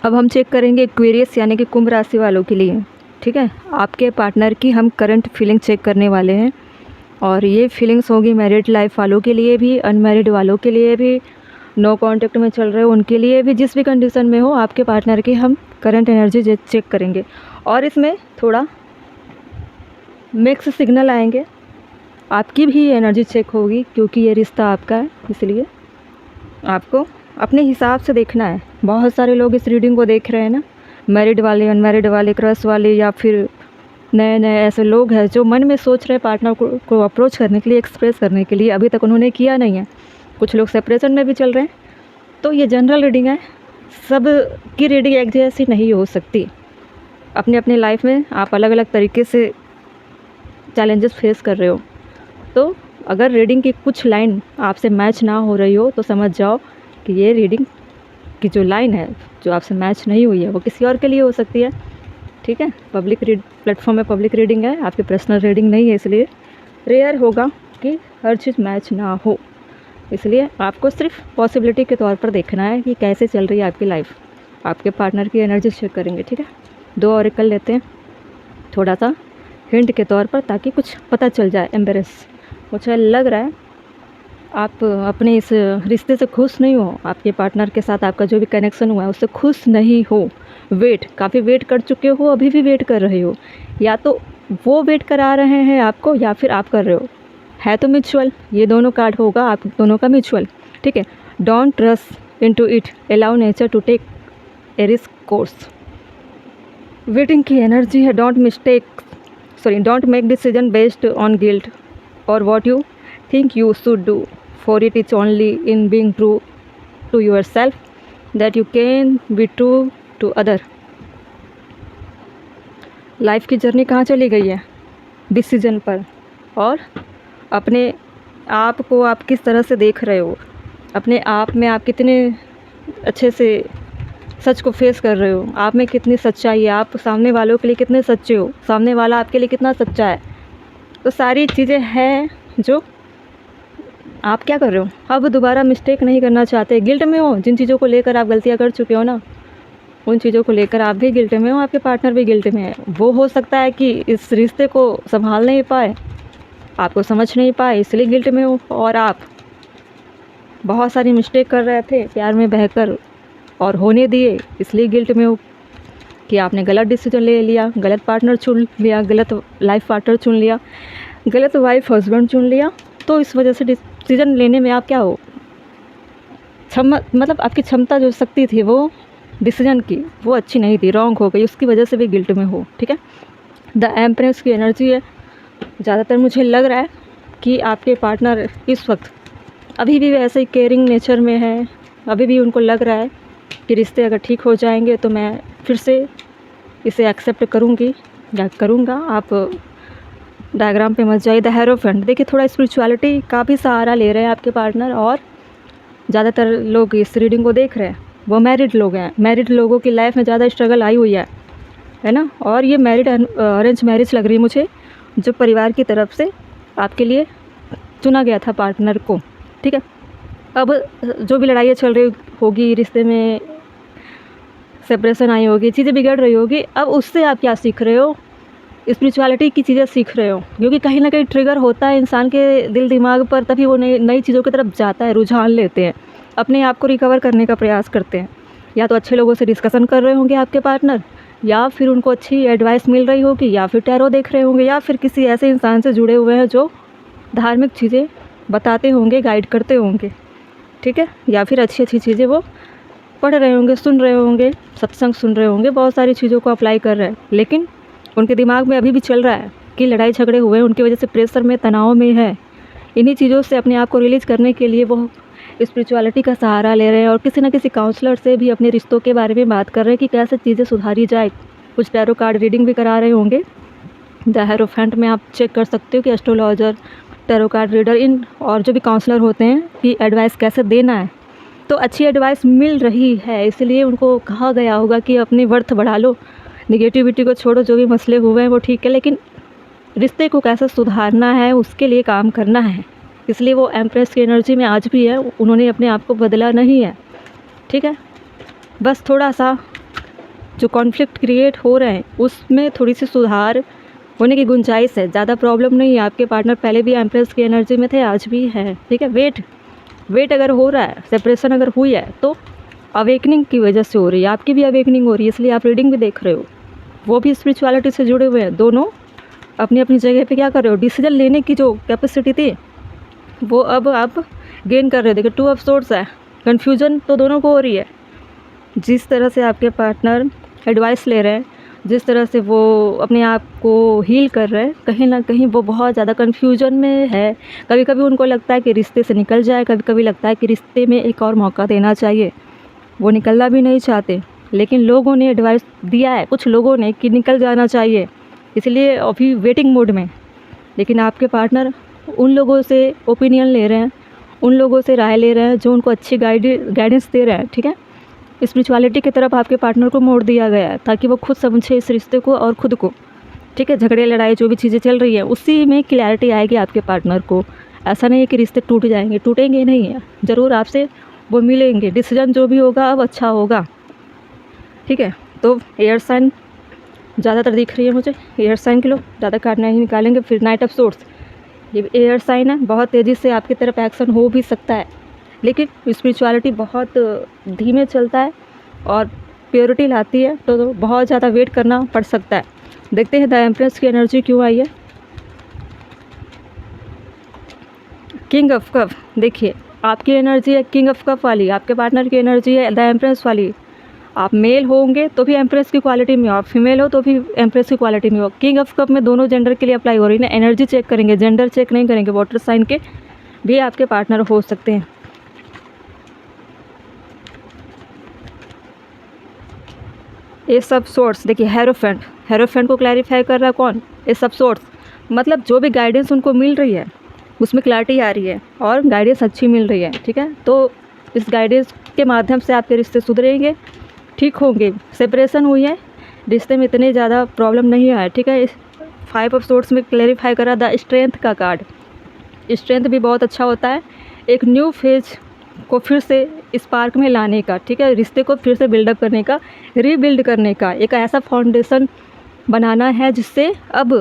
अब हम चेक करेंगे एक्वेरियस यानी कि कुंभ राशि वालों के लिए। ठीक है, आपके पार्टनर की हम करंट फीलिंग चेक करने वाले हैं और ये फीलिंग्स होगी मैरिड लाइफ वालों के लिए भी, अनमैरिड वालों के लिए भी, नो कांटेक्ट में चल रहे हो उनके लिए भी, जिस भी कंडीशन में हो आपके पार्टनर की हम करंट एनर्जी चेक करेंगे। और इसमें थोड़ा मिक्स सिग्नल आएंगे, आपकी भी एनर्जी चेक होगी क्योंकि ये रिश्ता आपका है, इसलिए आपको अपने हिसाब से देखना है। बहुत सारे लोग इस रीडिंग को देख रहे हैं ना, मैरिड वाले, अनमैरिड वाले, क्रश वाले, या फिर नए नए ऐसे लोग हैं जो मन में सोच रहे हैं पार्टनर को अप्रोच करने के लिए, एक्सप्रेस करने के लिए, अभी तक उन्होंने किया नहीं है। कुछ लोग सेपरेशन में भी चल रहे हैं। तो ये जनरल रीडिंग है, सब की रीडिंग एक जैसी नहीं हो सकती। अपने अपने लाइफ में आप अलग अलग तरीके से चैलेंजेस फेस कर रहे हो। तो अगर रीडिंग की कुछ लाइन आपसे मैच ना हो रही हो तो समझ जाओ कि ये रीडिंग की जो लाइन है जो आपसे मैच नहीं हुई है वो किसी और के लिए हो सकती है। ठीक है, पब्लिक प्लेटफॉर्म में पब्लिक रीडिंग है, आपकी पर्सनल रीडिंग नहीं है, इसलिए रेयर होगा कि हर चीज़ मैच ना हो। इसलिए आपको सिर्फ पॉसिबिलिटी के तौर पर देखना है कि कैसे चल रही है आपकी लाइफ। आपके पार्टनर की एनर्जी चेक करेंगे। ठीक है, 2 ऑरेकल लेते हैं थोड़ा सा हिंट के तौर पर, ताकि कुछ पता चल जाए। एम्बेरेस, मुझे लग रहा है आप अपने इस रिश्ते से खुश नहीं हो, आपके पार्टनर के साथ आपका जो भी कनेक्शन हुआ है उससे खुश नहीं हो। काफ़ी वेट कर चुके हो, अभी भी वेट कर रहे हो, या तो वो वेट करा रहे हैं आपको या फिर आप कर रहे हो। है तो म्यूचुअल, ये दोनों कार्ड होगा आप दोनों का म्यूचुअल। ठीक है, don't rush into it, allow nature to take a risk course. Waiting की एनर्जी है, don't make decision based on guilt or what you think you should do, for it is only in being true to yourself that you can be true to other। Life की journey कहाँ चली गई है? Decision पर। और अपने आप को आप किस तरह से देख रहे हो, अपने आप में आप कितने अच्छे से सच को फेस कर रहे हो, आप में कितनी सच्चाई है, आप सामने वालों के लिए कितने सच्चे हो, सामने वाला आपके लिए कितना सच्चा है। तो सारी चीज़ें हैं जो आप क्या कर रहे हो। अब दोबारा मिस्टेक नहीं करना चाहते, गिल्ट में हो जिन चीज़ों को लेकर आप गलतियां कर चुके हो ना, उन चीज़ों को लेकर आप भी गिल्ट में हो, आपके पार्टनर भी गिल्ट में है। वो हो सकता है कि इस रिश्ते को संभाल नहीं पाए, आपको समझ नहीं पाए, इसलिए गिल्ट में हो। और आप बहुत सारी मिस्टेक कर रहे थे प्यार में बहकर और होने दिए, इसलिए गिल्ट में हो कि आपने गलत डिसीजन ले लिया, गलत पार्टनर चुन लिया, गलत लाइफ पार्टनर चुन लिया, गलत वाइफ हस्बैंड चुन लिया। तो इस वजह से डिसीजन लेने में आप क्या हो, मतलब आपकी क्षमता जो शक्ति थी वो डिसीजन की वो अच्छी नहीं थी, रॉन्ग हो गई, उसकी वजह से भी गिल्ट में हो। ठीक है, द एम्प्रेस की एनर्जी है। ज़्यादातर मुझे लग रहा है कि आपके पार्टनर इस वक्त अभी भी वैसे ही केयरिंग नेचर में है, अभी भी उनको लग रहा है कि रिश्ते अगर ठीक हो जाएंगे तो मैं फिर से इसे एक्सेप्ट करूँगी या करूँगा। आप डायग्राम पे मत जाइए। द हेरोफेंट, देखिए थोड़ा स्पिरिचुअलिटी का भी सहारा ले रहे हैं आपके पार्टनर, और ज़्यादातर लोग इस रीडिंग को देख रहे हैं वो मैरिड लोग हैं। मैरिड लोगों की लाइफ में ज़्यादा स्ट्रगल आई हुई है ना, और ये मैरिड अरेंज मैरिज लग रही है मुझे, जो परिवार की तरफ से आपके लिए चुना गया था पार्टनर को। ठीक है, अब जो भी लड़ाइयाँ चल रही होगी रिश्ते में, सेपरेशन आई होगी, चीज़ें बिगड़ रही होगी, अब उससे आप क्या सीख रहे हो, स्पिरिचुअलिटी की चीज़ें सीख रहे हो, क्योंकि कहीं ना कहीं ट्रिगर होता है इंसान के दिल दिमाग पर, तभी वो नई चीज़ों की तरफ जाता है, रुझान लेते हैं, अपने आप को रिकवर करने का प्रयास करते हैं। या तो अच्छे लोगों से डिस्कशन कर रहे होंगे आपके पार्टनर, या फिर उनको अच्छी एडवाइस मिल रही होगी, या फिर टैरो देख रहे होंगे, या फिर किसी ऐसे इंसान से जुड़े हुए हैं जो धार्मिक चीज़ें बताते होंगे, गाइड करते होंगे। ठीक है, या फिर अच्छी अच्छी चीज़ें वो पढ़ रहे होंगे, सुन रहे होंगे, सत्संग सुन रहे होंगे, बहुत सारी चीज़ों को अप्लाई कर रहे हैं। लेकिन उनके दिमाग में अभी भी चल रहा है कि लड़ाई झगड़े हुए हैं, उनकी वजह से प्रेशर में, तनाव में है। इन्हीं चीज़ों से अपने आप को रिलीज़ करने के लिए वो स्पिरिचुअलिटी का सहारा ले रहे हैं, और किसी न किसी काउंसलर से भी अपने रिश्तों के बारे में बात कर रहे हैं कि कैसे चीज़ें सुधारी जाए। कुछ टैरो कार्ड रीडिंग भी करा रहे होंगे। द हेरोफेंट में आप चेक कर सकते हो कि एस्ट्रोलॉजर, टैरो कार्ड रीडर, इन और जो भी काउंसलर होते हैं कि एडवाइस कैसे देना है। तो अच्छी एडवाइस मिल रही है, इसलिए उनको कहा गया होगा कि अपनी वर्थ बढ़ा लो, निगेटिविटी को छोड़ो, जो भी मसले हुए हैं वो ठीक है, लेकिन रिश्ते को कैसे सुधारना है उसके लिए काम करना है। इसलिए वो एम्प्रेस की एनर्जी में आज भी है, उन्होंने अपने आप को बदला नहीं है। ठीक है, बस थोड़ा सा जो कॉन्फ्लिक्ट क्रिएट हो रहे हैं उसमें थोड़ी सी सुधार होने की गुंजाइश है। ज़्यादा प्रॉब्लम नहीं है। आपके पार्टनर पहले भी एम्प्रेस की एनर्जी में थे, आज भी है, ठीक है। वेट अगर हो रहा है, सेपरेशन अगर हुई है तो अवेकनिंग की वजह से हो रही है, आपकी भी अवेकनिंग हो रही है, इसलिए आप रीडिंग भी देख रहे हो। वो भी स्पिरिचुअलिटी से जुड़े हुए हैं, दोनों अपनी अपनी जगह पे क्या कर रहे हो, डिसीजन लेने की जो कैपेसिटी थी वो अब आप गेन कर रहे हो। देखिए 2 ऑफ सोर्ड्स है, कन्फ्यूजन तो दोनों को हो रही है। जिस तरह से आपके पार्टनर एडवाइस ले रहे हैं, जिस तरह से वो अपने आप को हील कर रहे हैं, कहीं ना कहीं वो बहुत ज़्यादा कन्फ्यूजन में है। कभी कभी उनको लगता है कि रिश्ते से निकल जाए, कभी कभी लगता है कि रिश्ते में एक और मौका देना चाहिए, वो निकलना भी नहीं चाहते, लेकिन लोगों ने एडवाइस दिया है, कुछ लोगों ने, कि निकल जाना चाहिए, इसलिए अभी वेटिंग मोड में। लेकिन आपके पार्टनर उन लोगों से ओपिनियन ले रहे हैं, उन लोगों से राय ले रहे हैं जो उनको अच्छी गाइडेंस दे रहे हैं, ठीक है। स्पिरिचुअलिटी की तरफ आपके पार्टनर को मोड़ दिया गया है ताकि वो खुद समझे इस रिश्ते को और खुद को, ठीक है। झगड़े लड़ाई जो भी चीज़ें चल रही हैं उसी में क्लैरिटी आएगी आपके पार्टनर को। ऐसा नहीं है कि रिश्ते टूट जाएंगे, टूटेंगे नहीं है, ज़रूर आपसे वो मिलेंगे, डिसीजन जो भी होगा अब अच्छा होगा, ठीक है। तो एयर साइन ज़्यादातर दिख रही है मुझे, एयर साइन के लोग ज़्यादा कार्ड नहीं निकालेंगे। फिर नाइट ऑफ सोर्ड्स, ये एयर साइन है, बहुत तेज़ी से आपकी तरफ एक्शन हो भी सकता है, लेकिन स्पिरिचुअलिटी बहुत धीमे चलता है और प्योरिटी लाती है, तो बहुत ज़्यादा वेट करना पड़ सकता है। देखते हैं द एम्प्रेस की एनर्जी क्यों आई है। किंग ऑफ कप, देखिए आपकी एनर्जी है किंग ऑफ कप वाली, आपके पार्टनर की एनर्जी है द एम्प्रेस वाली। आप मेल होंगे तो भी एम्प्रेस की क्वालिटी में हो, आप फीमेल हो तो भी एम्प्रेस की क्वालिटी में हो। किंग ऑफ कप में दोनों जेंडर के लिए अप्लाई हो रही है ना। एनर्जी चेक करेंगे, जेंडर चेक नहीं करेंगे। वाटर साइन के भी आपके पार्टनर हो सकते हैं। एस ऑफ सोर्ड्स, देखिए हेरोफेंट को क्लैरिफाई कर रहा है कौन, एस ऑफ सोर्ड्स। मतलब जो भी गाइडेंस उनको मिल रही है उसमें क्लैरिटी आ रही है और गाइडेंस अच्छी मिल रही है, ठीक है। तो इस गाइडेंस के माध्यम से आपके रिश्ते सुधरेंगे, ठीक होंगे। सेपरेशन हुई है, रिश्ते में इतने ज़्यादा प्रॉब्लम नहीं आया, ठीक है। इस 5 ऑफ सोर्ड्स में क्लैरिफाई करा द स्ट्रेंथ का कार्ड। स्ट्रेंथ भी बहुत अच्छा होता है, एक न्यू फेज को फिर से स्पार्क में लाने का, ठीक है। रिश्ते को फिर से बिल्डअप करने का, रीबिल्ड करने का, एक ऐसा फाउंडेशन बनाना है जिससे अब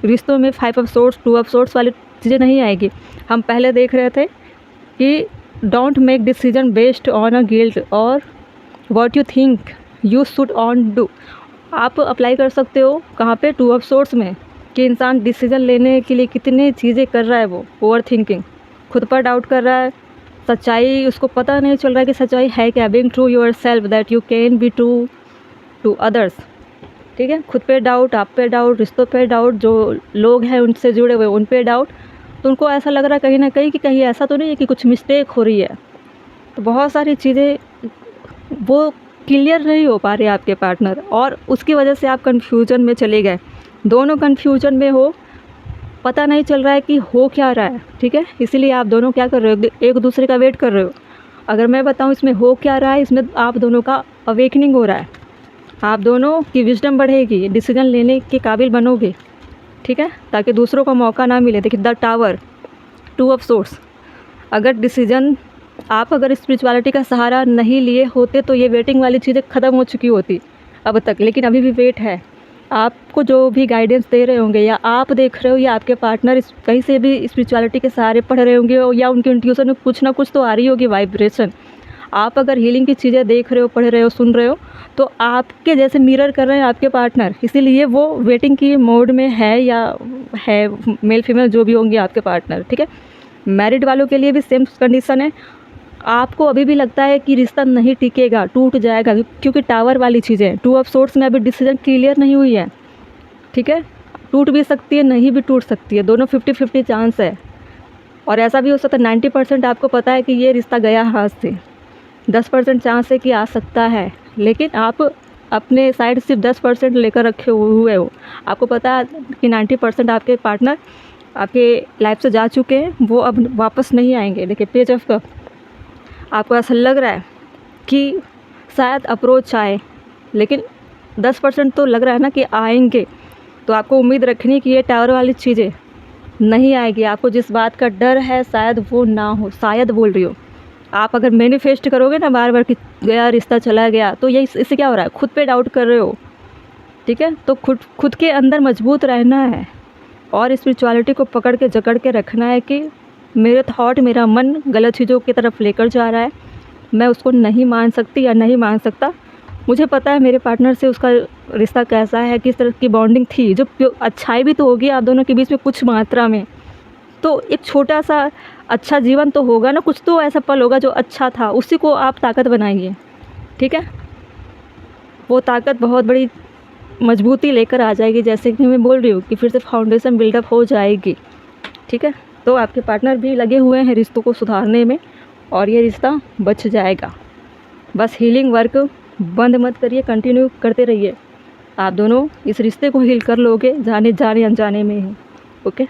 रिश्तों में 5 ऑफ सोर्ड्स 2 ऑफ सोर्ड्स वाली चीज़ें नहीं आएगी। हम पहले देख रहे थे कि don't make decision based on a guilt or what you think you should on do. आप अप्लाई कर सकते हो कहाँ पे, 2 ऑफ सोर्ड्स में, कि इंसान डिसीजन लेने के लिए कितनी चीज़ें कर रहा है, वो ओवर थिंकिंग, खुद पर डाउट कर रहा है, सच्चाई उसको पता नहीं चल रहा है कि सच्चाई है क्या। Being true yourself that you can be true to others, ठीक है। खुद पे डाउट, आप पे डाउट, रिश्तों पे डाउट, जो लोग हैं उनसे जुड़े हुए उन पे डाउट। तो उनको ऐसा लग रहा है कहीं ना कहीं कि कहीं ऐसा तो नहीं है कि कुछ मिस्टेक हो रही है। तो बहुत सारी चीज़ें वो क्लियर नहीं हो पा रही आपके पार्टनर, और उसकी वजह से आप कन्फ्यूजन में चले गए। दोनों कन्फ्यूजन में हो, पता नहीं चल रहा है कि हो क्या रहा है, ठीक है। इसीलिए आप दोनों क्या कर रहे हो, एक दूसरे का वेट कर रहे हो। अगर मैं बताऊं इसमें हो क्या रहा है, इसमें आप दोनों का अवेकनिंग हो रहा है, आप दोनों की विजडम बढ़ेगी, डिसीजन लेने के काबिल बनोगे, ठीक है, ताकि दूसरों को मौका ना मिले। देखिए द टावर, 2 ऑफ सोर्ड्स, अगर डिसीजन आप अगर स्पिरिचुअलिटी का सहारा नहीं लिए होते तो ये वेटिंग वाली चीज़ें ख़त्म हो चुकी होती अब तक, लेकिन अभी भी वेट है। आपको जो भी गाइडेंस दे रहे होंगे, या आप देख रहे हो, या आपके पार्टनर कहीं से भी स्पिरिचुअलिटी के सहारे पढ़ रहे होंगे, या उनके इंट्यूशन में कुछ ना कुछ तो आ रही होगी वाइब्रेशन। आप अगर हीलिंग की चीज़ें देख रहे हो, पढ़ रहे हो, सुन रहे हो, तो आपके जैसे मिरर कर रहे हैं आपके पार्टनर, इसीलिए वो वेटिंग की मोड में है, या है मेल फीमेल जो भी होंगे आपके पार्टनर, ठीक है। मैरिड वालों के लिए भी सेम कंडीशन है। आपको अभी भी लगता है कि रिश्ता नहीं टिकेगा, टूट जाएगा, क्योंकि टावर वाली चीज़ें, 2 ऑफ सोर्ड्स में अभी डिसीजन क्लियर नहीं हुई है, ठीक है। टूट भी सकती है, नहीं भी टूट सकती है, दोनों 50-50 चांस है। और ऐसा भी हो सकता है 90% आपको पता है कि ये रिश्ता गया हाथ से, 10% चांस है कि आ सकता है, लेकिन आप अपने साइड सिर्फ 10% लेकर रखे हुए हो। आपको पता है कि 90% आपके पार्टनर आपके लाइफ से जा चुके हैं, वो अब वापस नहीं आएंगे। देखिए पेज ऑफ कप, आपको ऐसा लग रहा है कि शायद अप्रोच आए, लेकिन 10% तो लग रहा है ना कि आएंगे। तो आपको उम्मीद रखनी कि ये टावर वाली चीज़ें, नहीं आएगी। आपको जिस बात का डर है शायद वो ना हो, शायद बोल रही हो, आप अगर मैनिफेस्ट करोगे ना बार बार कि गया रिश्ता चला गया, तो ये इससे क्या हो रहा है, खुद पे डाउट कर रहे हो, ठीक है। तो खुद के अंदर मजबूत रहना है और स्पिरिचुअलिटी को पकड़ के जकड़ के रखना है कि मेरे थॉट, मेरा मन गलत चीज़ों की तरफ लेकर जा रहा है, मैं उसको नहीं मान सकती या नहीं मान सकता। मुझे पता है मेरे पार्टनर से उसका रिश्ता कैसा है, किस तरह की बॉन्डिंग थी, जो अच्छाई भी तो होगी आप दोनों के बीच में कुछ मात्रा में, तो एक छोटा सा अच्छा जीवन तो होगा ना, कुछ तो ऐसा पल होगा जो अच्छा था, उसी को आप ताकत बनाइए, ठीक है। वो ताकत बहुत बड़ी मजबूती लेकर आ जाएगी, जैसे कि मैं बोल रही हूँ कि फिर से फाउंडेशन बिल्डअप हो जाएगी, ठीक है। तो आपके पार्टनर भी लगे हुए हैं रिश्तों को सुधारने में और ये रिश्ता बच जाएगा। बस हीलिंग वर्क बंद मत करिए, कंटिन्यू करते रहिए। आप दोनों इस रिश्ते को हील कर लोगे, जाने अनजाने में ही। ओके।